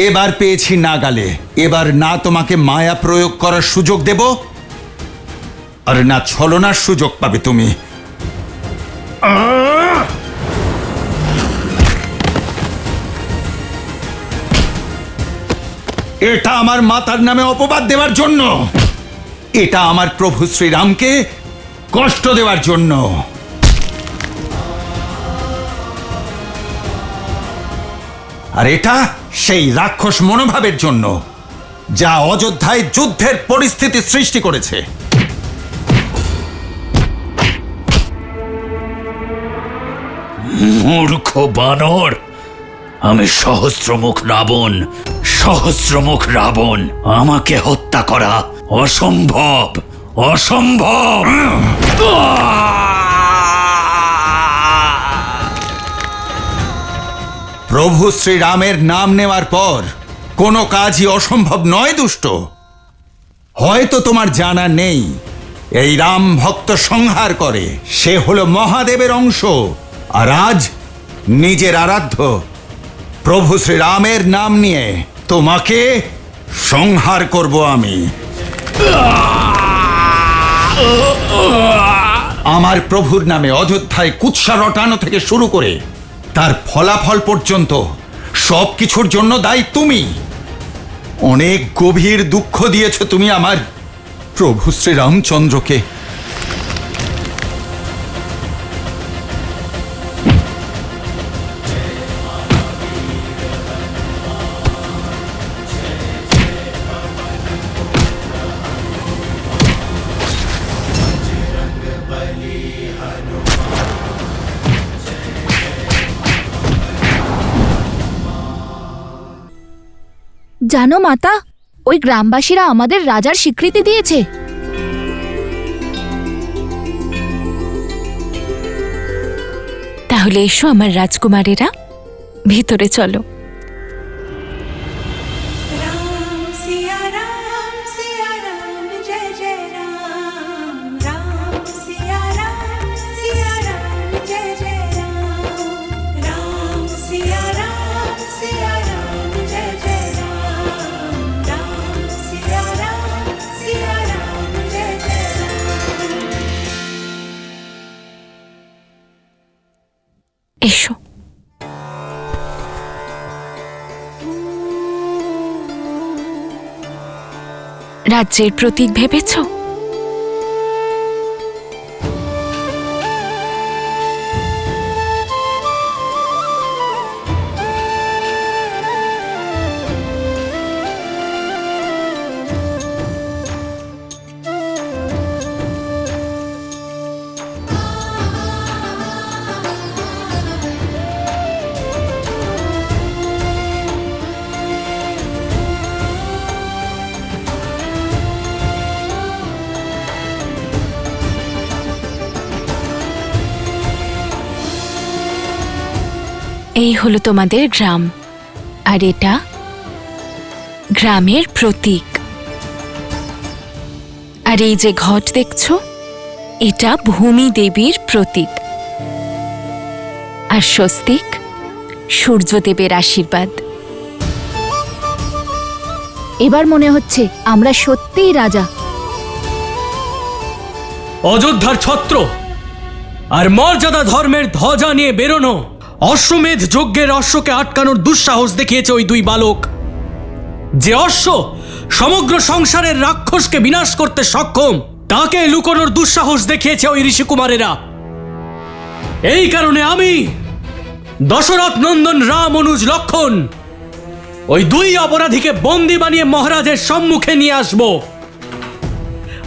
এবার পেয়েছি নাগালে। এবার না তোমাকে মায়া প্রয়োগ করার সুযোগ দেব, আর না ছলনার সুযোগ পাবে তুমি। এটা আমার মাতার নামে অপবাদ দেওয়ার জন্য, এটা আমার প্রভু শ্রীরামকে কষ্ট দেওয়ার জন্য। আর এটা সেই রাক্ষস মনোভাবের জন্য যা অযোধ্যায় যুদ্ধের পরিস্থিতি সৃষ্টি করেছে। মূর্খ বানর, আমি সহস্রমুখ রাবণ, সহস্রমুখ রাবণ। আমাকে হত্যা করা অসম্ভব, অসম্ভব। প্রভু শ্রীরামের নাম নেওয়ার পর কোনো কাজই অসম্ভব নয় দুষ্ট। হয়তো তোমার জানা নেই, এই রাম ভক্ত সংহার করে, সে হলো মহাদেবের অংশ, আর আজ নিজের আরাধ্য প্রভু শ্রীরামের নাম নিয়ে তোমাকে সংহার করব আমি। আমার প্রভুর নামে অযোধ্যায় কুৎসা রটানো থেকে শুরু করে তার ফলাফল পর্যন্ত সবকিছুর জন্য দায়ী তুমি। অনেক গভীর দুঃখ দিয়েছ তুমি আমার প্রভু শ্রীরামচন্দ্রকে। জানো মাতা, ওই গ্রামবাসীরা আমাদের রাজার স্বীকৃতি দিয়েছে। তাহলে এসো আমার রাজকুমারেরা, ভিতরে চলো। এসো। রাজ্যের প্রতীক ভেবেছ? এই হলো তোমাদের গ্রাম, আর এটা গ্রামের প্রতীক। আর এই যে ঘট দেখছো, এটা ভূমি দেবীর প্রতীক, আর স্বস্তিক সূর্যদেবের আশীর্বাদ। এবার মনে হচ্ছে আমরা সত্যিই রাজা। অযোধ্যার ছত্র আর মর্যাদা ধর্মের ধ্বজা নিয়ে বেরোনো, অশ্বমেধ যজ্ঞের অশ্বকে আটকানোর দুঃসাহস দেখিয়েছে ওই দুই বালক। যে অশ্ব সমগ্র সংসারের রাক্ষসকে বিনাশ করতে সক্ষম, তাকে লুকোনোর দুঃসাহস দেখিয়েছে ওই ঋষিকুমারেরা। এই কারণে আমি দশরথ নন্দন রাম অনুজ লক্ষণ ওই দুই অপরাধীকে বন্দী বানিয়ে মহারাজের সম্মুখে নিয়ে আসব।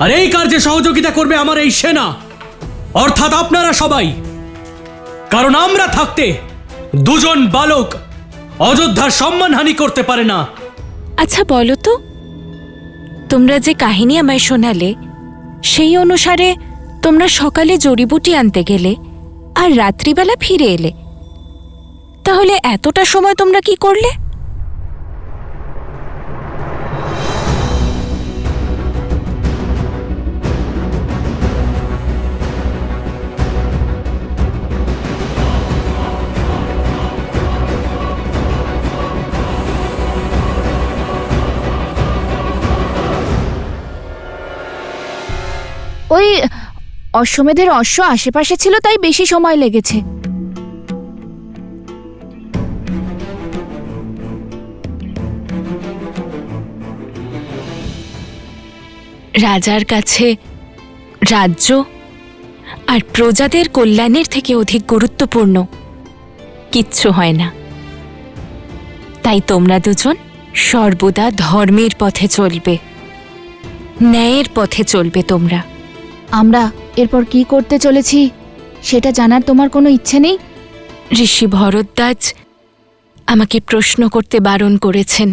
আর এই কার্যে সহযোগিতা করবে আমার এই সেনা, অর্থাৎ আপনারা সবাই। কারণ আমরা থাকতে দুজন বালক অযোধ্যার সম্মানহানি করতে পারে না। আচ্ছা বলো তো, তোমরা যে কাহিনী আমায় শোনালে, সেই অনুসারে তোমরা সকালে জড়িবুটি আনতে গেলে আর রাত্রিবেলা ফিরে এলে, তাহলে এতটা সময় তোমরা কি করলে? ওই অশ্বমেধের অশ্ব আশেপাশে ছিল, তাই বেশি সময় লেগেছে। রাজার কাছে রাজ্য আর প্রজাদের কল্যাণের থেকে অধিক গুরুত্বপূর্ণ কিচ্ছু হয় না। তাই তোমরা দুজন সর্বদা ধর্মের পথে চলবে, ন্যায়ের পথে চলবে তোমরা। আমরা এরপর কি করতে চলেছি সেটা জানার তোমার কোনো ইচ্ছে নেই? ঋষি ভরদ্বাজ আমাকে প্রশ্ন করতে বারণ করেছেন।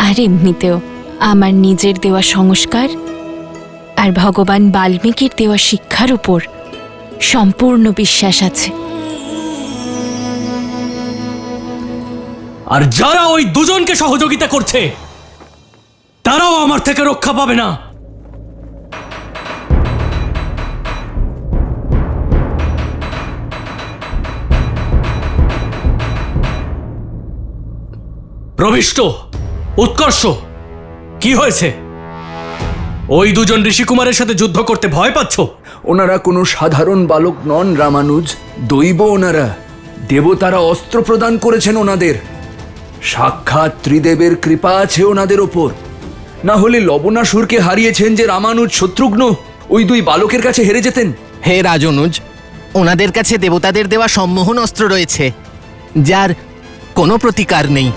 আর এমনিতেও আমার নিজের দেওয়া সংস্কার আর ভগবান বাল্মীকির দেওয়া শিক্ষার উপর সম্পূর্ণ বিশ্বাস আছে। আর যারা ওই দুজনকে সহযোগিতা করছে তারাও আমার থেকে রক্ষা পাবে না। প্রবিষ্ট, উৎকর্ষ, কি হয়েছে? ওই দুজন ঋষিকুমারের সাথে যুদ্ধ করতে ভয় পাচ্ছ? ওনারা কোনো সাধারণ বালক নন রামানুজ, দৈব ওনারা। দেবতারা অস্ত্র প্রদান করেছেন ওনাদের। সাক্ষাৎ ত্রিদেবের কৃপা আছে ওনাদের ওপর। না হলে লবণাসুরকে হারিয়েছেন যে রামানুজ শত্রুঘ্ন ওই দুই বালকের কাছে হেরে যেতেন। হে রাজনুজ, ওনাদের কাছে দেবতাদের দেওয়া সম্মোহন অস্ত্র রয়েছে, যার কোনো প্রতিকার নেই।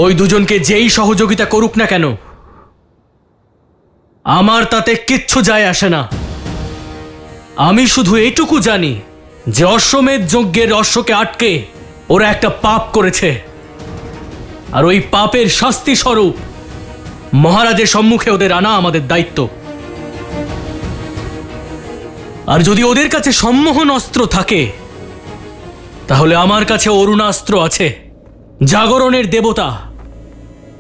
ওই দুজনকে যেই সহযোগিতা করুক না কেন, আমার তাতে কিচ্ছু যায় আসে না। আমি শুধু এইটুকু জানি যে অশ্বমেধ যজ্ঞের অশ্বকে আটকে ওরা একটা পাপ করেছে, আর ওই পাপের শাস্তি স্বরূপ মহারাজের সম্মুখে ওদের আনা আমাদের দায়িত্ব। আর যদি ওদের কাছে সম্মোহন অস্ত্র থাকে, তাহলে আমার কাছে অরুণাস্ত্র আছে। জাগরণের দেবতা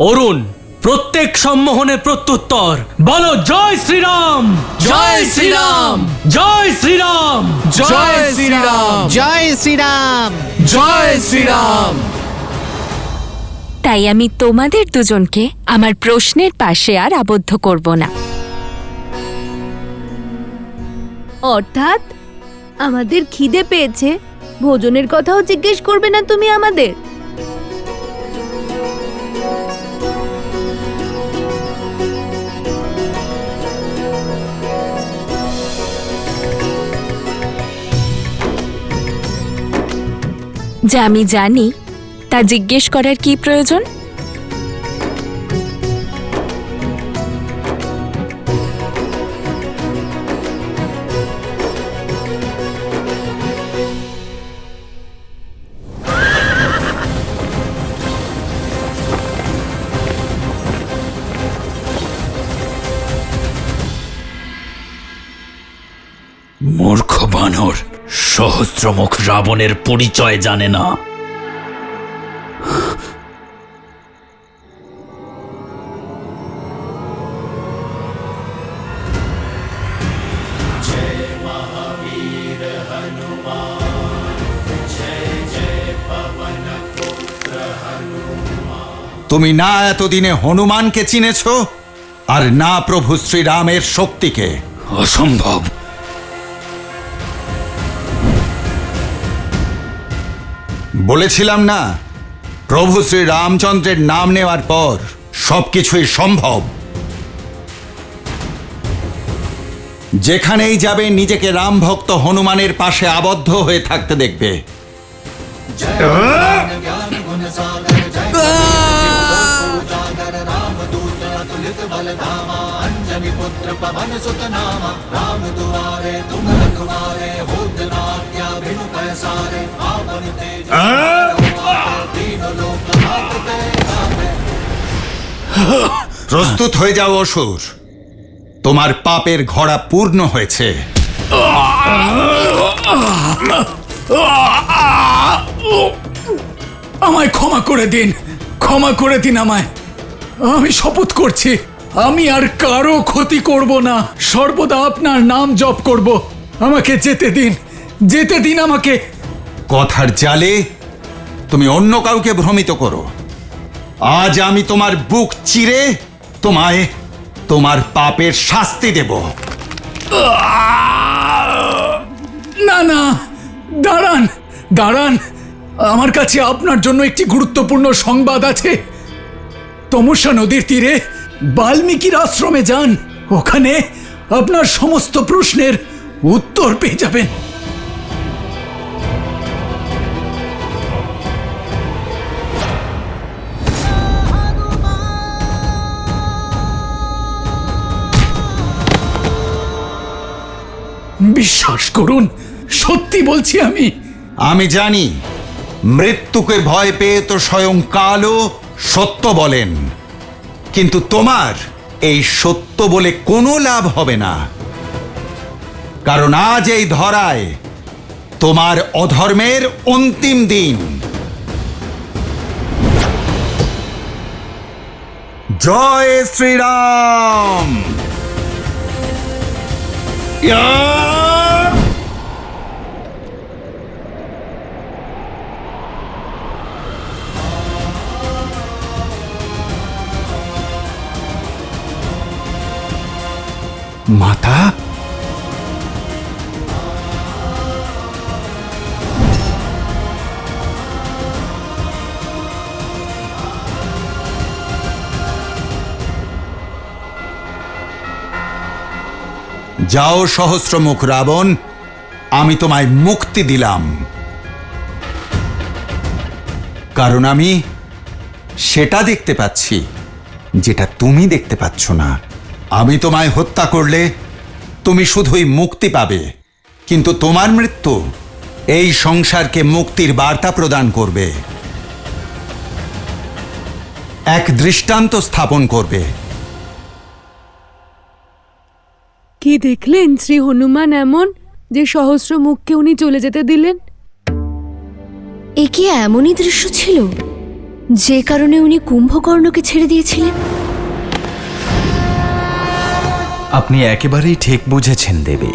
অরুণ প্রত্যেক সম্মোহনের প্রত্যুত্তর। বলো জয় শ্রীরাম, জয় শ্রীরাম, জয় শ্রীরাম, জয় শ্রীরাম, জয় শ্রীরাম, জয় শ্রীরাম। তাই আমি তোমাদের দুজনকে আমার প্রশ্নের পাশে আর আবদ্ধ করব না। অর্থাৎ আমাদের খিদে পেয়েছে, ভোজনের কথাও জিজ্ঞেস করবে না তুমি আমাদের? যা আমি জানি তা জিজ্ঞেস করার কি প্রয়োজন? মূর্খ বানর, সহস্রমুখ রাবণের পরিচয় জানে না। তুমি না এতদিনে হনুমানকে চিনেছ, আর না প্রভু শ্রীরামের শক্তিকে। অসম্ভব। বলেছিলাম না, প্রভু শ্রী রামচন্দ্রের নাম নেওয়ার পর সবকিছুই সম্ভব। যেখানেই যাবে নিজেকে রাম ভক্ত হনুমানের পাশে আবদ্ধ হয়ে থাকতে দেখবে। প্রস্তুত হয়ে যাও অসুর, তোমার পাপের ঘোড়া পূর্ণ হয়েছে। আমায় ক্ষমা করে দিন, ক্ষমা করে দিন আমায়। আমি শপথ করছি আমি আর কারো ক্ষতি করব না, সর্বদা আপনার নাম জপ করব। আমাকে যেতে দিন, যেতে দিন আমাকে। কথার জালে তুমি অন্য কাউকে ভ্রমিত করো। আজ আমি তোমার বুক চিরে তোমায় তোমার পাপের শাস্তি দেব। না না, দাঁড়ান দাঁড়ান, আমার কাছে আপনার জন্য একটি গুরুত্বপূর্ণ সংবাদ আছে। তমসা নদীর তীরে বাল্মীকির আশ্রমে যান, ওখানে আপনার সমস্ত প্রশ্নের উত্তর পেয়ে যাবেন। বিশ্বাস করুন, সত্যি বলছি আমি। আমি জানি মৃত্যুকে ভয় পেয়ে তো স্বয়ং কালও সত্য বলেন, কিন্তু তোমার এই সত্য বলে কোনো লাভ হবে না, কারণ আজ এই ধরায় তোমার অধর্মের অন্তিম দিন। জয় শ্রীরাম। ইয়া! মাতা, যাও সহস্রমুখ রাবণ, আমি তোমায় মুক্তি দিলাম, কারণ আমি সেটা দেখতে পাচ্ছি যেটা তুমি দেখতে পাচ্ছ না। আমি তোমায় হত্যা করলে তুমি শুধুই মুক্তি পাবে, কিন্তু তোমার মৃত্যু এই সংসারকে মুক্তির বার্তা প্রদান করবে, এক দৃষ্টান্ত স্থাপন করবে। কি দেখলেন শ্রী হনুমান এমন যে সহস্র মুখকে উনি চলে যেতে দিলেন? এ কি এমনই দৃশ্য ছিল যে কারণে উনি কুম্ভকর্ণকে ছেড়ে দিয়েছিলেন? আপনি একেবারেই ঠিক বুঝেছেন দেবী।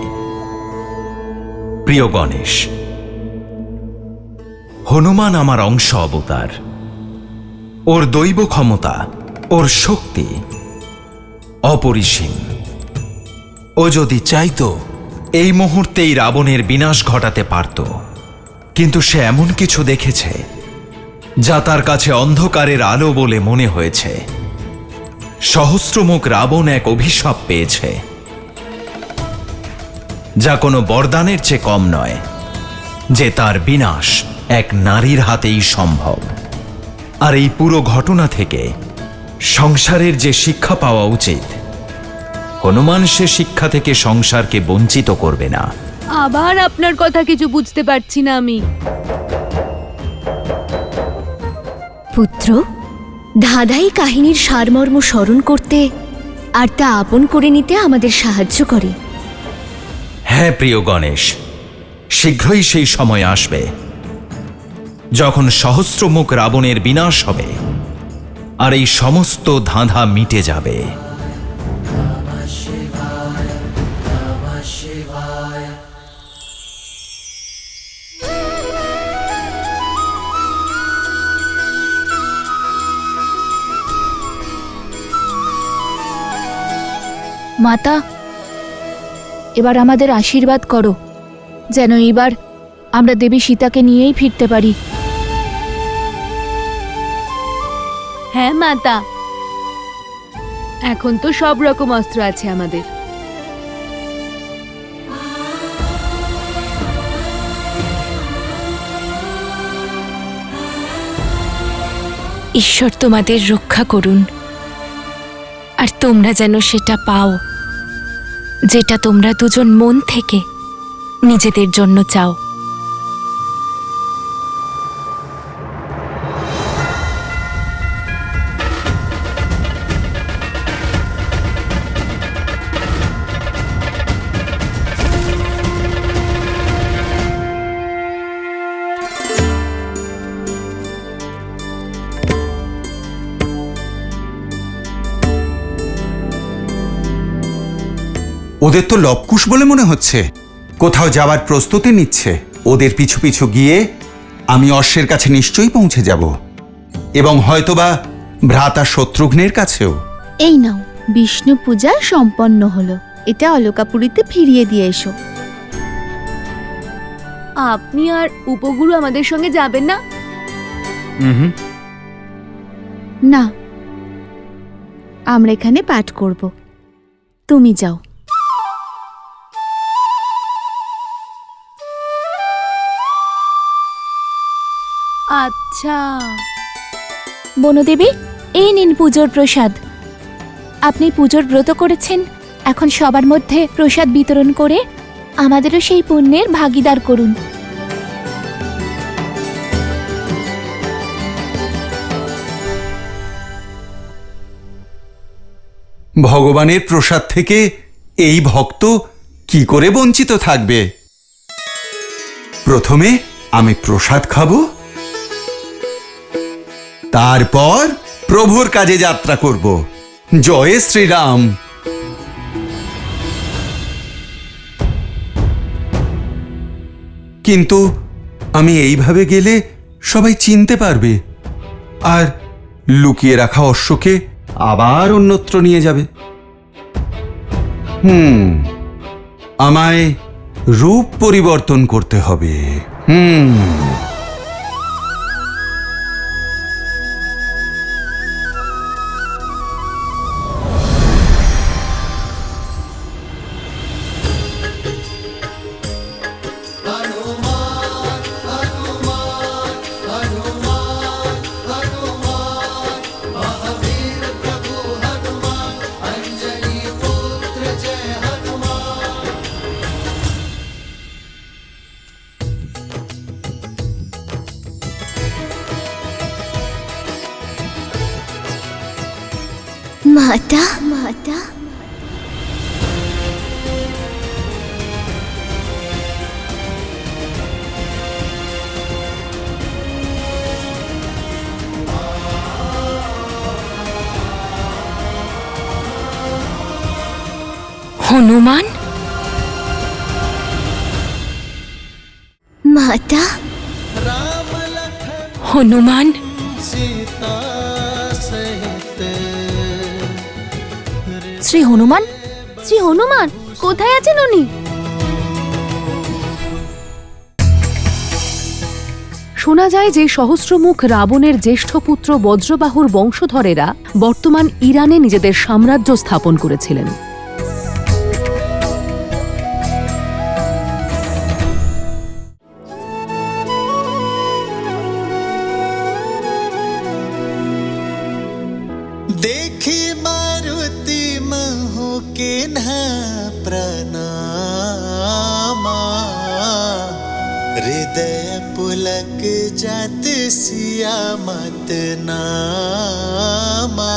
প্রিয় গণেশ, হনুমান আমার অংশ অবতার। ওর দৈব ক্ষমতা, ওর শক্তি অপরিসীম। ও যদি চাইতো এই মুহূর্তেই রাবণের বিনাশ ঘটাতে পারত, কিন্তু সে এমন কিছু দেখেছে যা তার কাছে অন্ধকারের আলো বলে মনে হয়েছে। সহস্রমুখ রাবণ এক অভিশাপ পেয়েছে, যা কোনো বরদানের চেয়ে কম নয়, যে তার বিনাশ এক নারীর হাতেই সম্ভব। আর এই পুরো ঘটনা থেকে সংসারের যে শিক্ষা পাওয়া উচিত, হনুমান সে শিক্ষা থেকে সংসারকে বঞ্চিত করবে না। আবার আপনার কথা কিছু বুঝতে পারছি না আমি। পুত্র, ধাঁধাই কাহিনীর সারমর্ম স্মরণ করতে আর তা আপন করে নিতে আমাদের সাহায্য করে। হ্যাঁ প্রিয় গণেশ, শীঘ্রই সেই সময় আসবে যখন সহস্রমুখ রাবণের বিনাশ হবে আর এই সমস্ত ধাঁধা মিটে যাবে। মাতা, এবার আমাদের আশীর্বাদ করো যেন এবার আমরা দেবী সীতাকে নিয়েই ফিরতে পারি। হ্যাঁ মাতা, এখন তো সব রকম অস্ত্র আছে আমাদের। ঈশ্বর তোমাদের রক্ষা করুন, আর তোমরা যেন সেটা পাও যেটা তোমরা দুজন মন থেকে নিজেদের জন্য চাও। ওদের তো লবকুশ বলে মনে হচ্ছে। কোথাও যাওয়ার প্রস্তুতি নিচ্ছে। ওদের পিছু পিছু গিয়ে আমি অশ্বের কাছে নিশ্চয়ই পৌঁছে যাব, এবং হয়তোবা ভ্রাতা শত্রুঘ্নের কাছেও। এই নাও, বিষ্ণু পূজা সম্পন্ন হলো। এটা অলকাপুরীতে ফিরিয়ে দিয়ে এসো। আপনি আর উপগুরু আমাদের সঙ্গে যাবেন না? না, আমরা এখানে পাঠ করব, তুমি যাও। আচ্ছা, বনদেবী, এই নিন পুজোর প্রসাদ। আপনি পুজোর ব্রত করেছেন, এখন সবার মধ্যে প্রসাদ বিতরণ করে আমাদেরও সেই পুণ্যের ভাগীদার করুন। ভগবানের প্রসাদ থেকে এই ভক্ত কি করে বঞ্চিত থাকবে? প্রথমে আমি প্রসাদ খাবো, তারপর প্রভুর কাজে যাত্রা করব। জয় শ্রীরাম। কিন্তু আমি এইভাবে গেলে সবাই চিনতে পারবে, আর লুকিয়ে রাখা অশ্বকে আবার অন্যত্র নিয়ে যাবে। আমায় রূপ পরিবর্তন করতে হবে। মাতা মাতা হনুমান, মাতা হনুমান, শ্রী হনুমান, শ্রী হনুমান কোথায় আছেন উনি? শোনা যায় যে সহস্রমুখ রাবণের জ্যেষ্ঠ পুত্র বজ্রবাহুর বংশধরেরা বর্তমান ইরানে নিজেদের সাম্রাজ্য স্থাপন করেছিলেন। देखी मारुति महु के न प्रणामा, हृदय पुलक जात सिया मत नामा।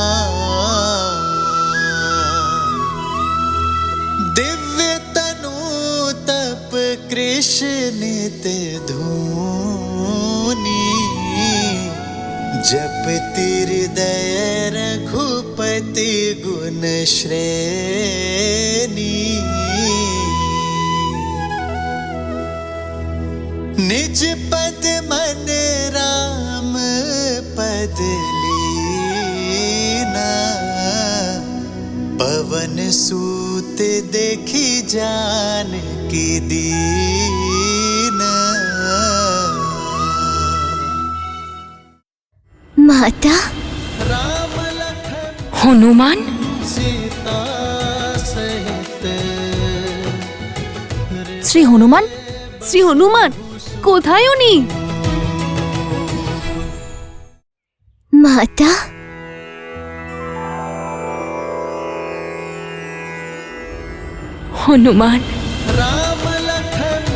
दिव्य तनु तप कृष्ण ते धूनी, जपति हृदय रघुपति गुण श्रेणी। निज पद मन राम पद लीना, पवन सूत देखी जानकी दीना। माता হনুমান, শ্রী হনুমান, শ্রী হনুমান কোথায় উনি? माता হনুমান, राम लखन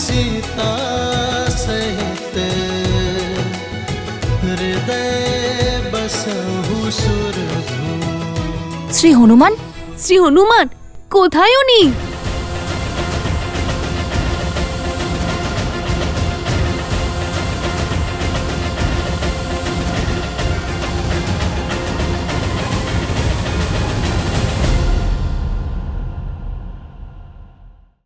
सीता सहित, हृदय बसहु सुरभूमि। শ্রী হনুমান, শ্রী হনুমান কোথায় উনি?